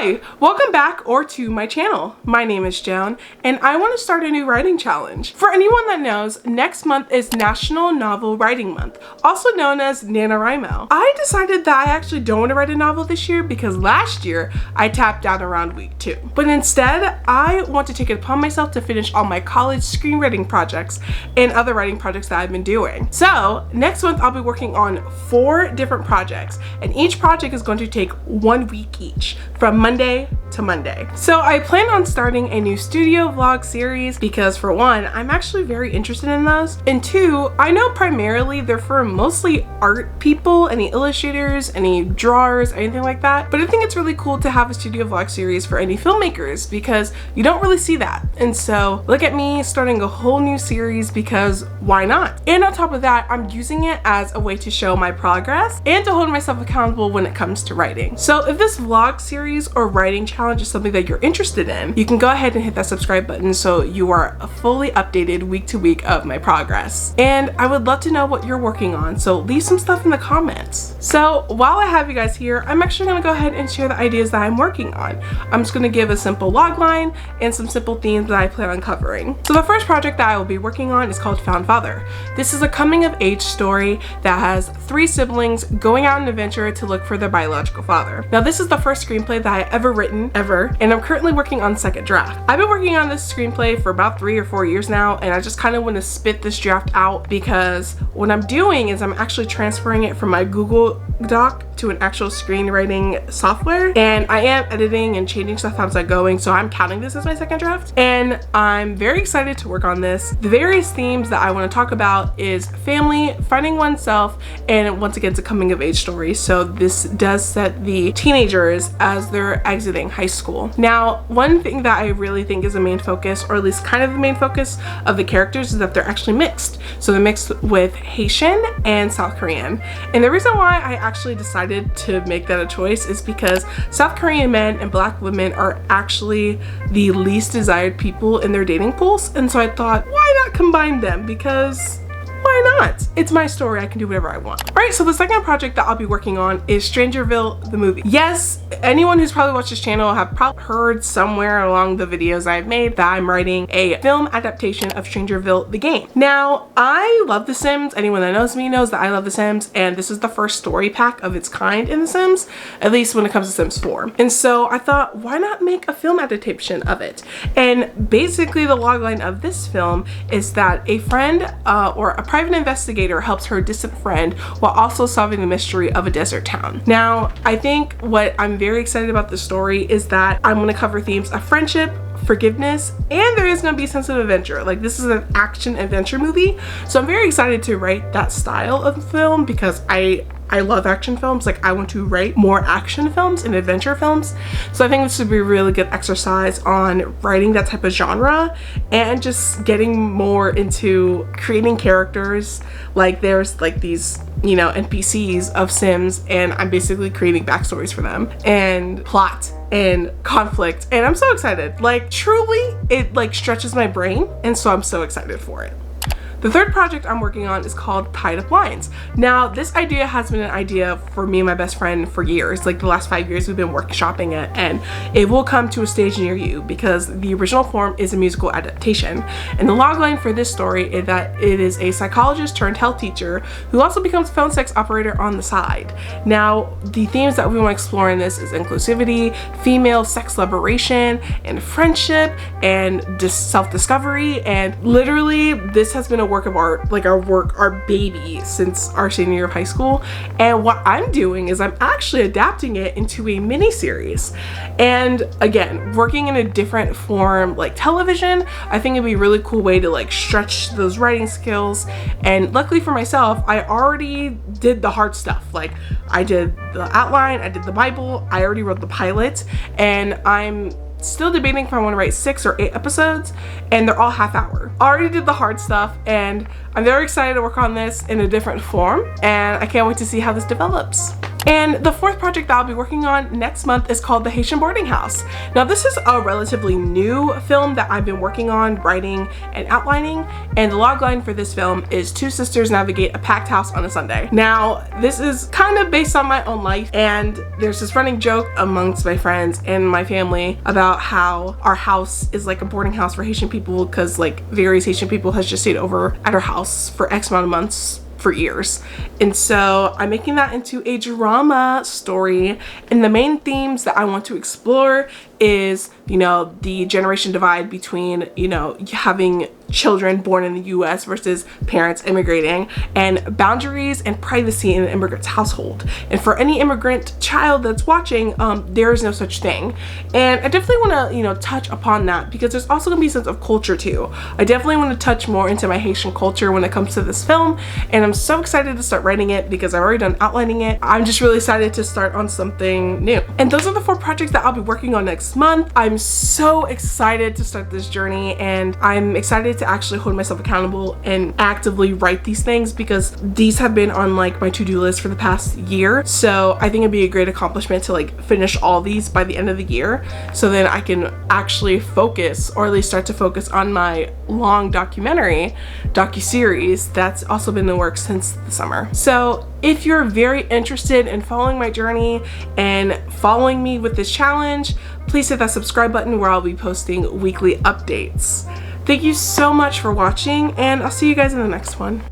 Hi, welcome back or to my channel. My name is Joan and I want to start a new writing challenge. For anyone that knows, next month is National Novel Writing Month, also known as NaNoWriMo. I decided that I actually don't want to write a novel this year because last year I tapped out around week 2. But instead, I want to take it upon myself to finish all my college screenwriting projects and other writing projects that I've been doing. So next month I'll be working on 4 different projects and each project is going to take 1 week each, from Monday to Monday. So I plan on starting a new studio vlog series because for one, I'm actually very interested in those, and 2, I know primarily they're for mostly art people, any illustrators, any drawers, anything like that, but I think it's really cool to have a studio vlog series for any filmmakers because you don't really see that. And so look at me starting a whole new series because why not? And on top of that, I'm using it as a way to show my progress and to hold myself accountable when it comes to writing. So if this vlog series or writing challenge is something that you're interested in, you can go ahead and hit that subscribe button so you are fully updated week to week of my progress. And I would love to know what you're working on, so leave some stuff in the comments. So while I have you guys here, I'm actually going to go ahead and share the ideas that I'm working on. I'm just going to give a simple log line and some simple themes that I plan on covering. So the first project that I will be working on is called Found Father. This is a coming of age story that has 3 siblings going out on an adventure to look for their biological father. Now this is the first screenplay that I ever written, and I'm currently working on second draft. I've been working on this screenplay for about 3 or 4 years now, and I just kind of want to spit this draft out because what I'm doing is I'm actually transferring it from my Google Doc to an actual screenwriting software, and I am editing and changing stuff as I'm going, so I'm counting this as my second draft, and I'm very excited to work on this. The various themes that I want to talk about is family, finding oneself, and once again it's a coming of age story, so this does set the teenagers as they're exiting high school. Now, one thing that I really think is a main focus, or at least kind of the main focus of the characters, is that they're actually mixed. So they're mixed with Haitian and South Korean. And the reason why I actually decided to make that a choice is because South Korean men and Black women are actually the least desired people in their dating pools. And so I thought, why not combine them? Because why not? It's my story, I can do whatever I want. All right, so the second project that I'll be working on is Strangerville, the movie. Yes, anyone who's probably watched this channel have probably heard somewhere along the videos I've made that I'm writing a film adaptation of Strangerville, the game. Now, I love The Sims. Anyone that knows me knows that I love The Sims, and this is the first story pack of its kind in The Sims, at least when it comes to Sims 4. And so I thought, why not make a film adaptation of it? And basically the logline of this film is that a friend or a private investigator helps her distant friend while also solving the mystery of a desert town. Now, I think what I'm very excited about the story is that I'm going to cover themes of friendship, forgiveness, and there is going to be a sense of adventure. Like, this is an action adventure movie, so I'm very excited to write that style of film because I love action films. Like, I want to write more action films and adventure films, so I think this would be a really good exercise on writing that type of genre and just getting more into creating characters. Like, there's like these, you know, NPCs of Sims, and I'm basically creating backstories for them and plot and conflict, and I'm so excited. Like, truly, it like stretches my brain, and so I'm so excited for it. The third project I'm working on is called Tied Up Lines. Now, this idea has been an idea for me and my best friend for years. Like, the last 5 years we've been workshopping it, and it will come to a stage near you because the original form is a musical adaptation. And the logline for this story is that it is a psychologist turned health teacher who also becomes a phone sex operator on the side. Now, the themes that we want to explore in this is inclusivity, female sex liberation, and friendship, and self-discovery. And literally, this has been a work of art, like our baby since our senior year of high school. And what I'm doing is I'm actually adapting it into a mini series. And again, working in a different form like television, I think it'd be a really cool way to like stretch those writing skills. And luckily for myself, I already did the hard stuff. Like, I did the outline, I did the Bible, I already wrote the pilot, and I'm still debating if I want to write 6 or 8 episodes, and they're all half-hour. Already did the hard stuff, and I'm very excited to work on this in a different form, and I can't wait to see how this develops. And the fourth project that I'll be working on next month is called The Haitian Boarding House. Now this is a relatively new film that I've been working on writing and outlining, and the logline for this film is two sisters navigate a packed house on a Sunday. Now this is kind of based on my own life, and there's this running joke amongst my friends and my family about how our house is like a boarding house for Haitian people, because like various Haitian people has just stayed over at our house for X amount of months for years. And so I'm making that into a drama story, and the main themes that I want to explore is, you know, the generation divide between, you know, having children born in the US versus parents immigrating, and boundaries and privacy in an immigrant's household. And for any immigrant child that's watching, there is no such thing. And I definitely want to, you know, touch upon that, because there's also going to be a sense of culture too. I definitely want to touch more into my Haitian culture when it comes to this film, and I'm so excited to start writing it because I've already done outlining it. I'm just really excited to start on something new. And those are the 4 projects that I'll be working on next month. I'm so excited to start this journey, and I'm excited to actually hold myself accountable and actively write these things, because these have been on like my to-do list for the past year. So I think it'd be a great accomplishment to like finish all these by the end of the year, so then I can actually focus, or at least start to focus, on my long docu-series that's also been in the works since the summer. So if you're very interested in following my journey and following me with this challenge, please hit that subscribe button where I'll be posting weekly updates. Thank you so much for watching, and I'll see you guys in the next one.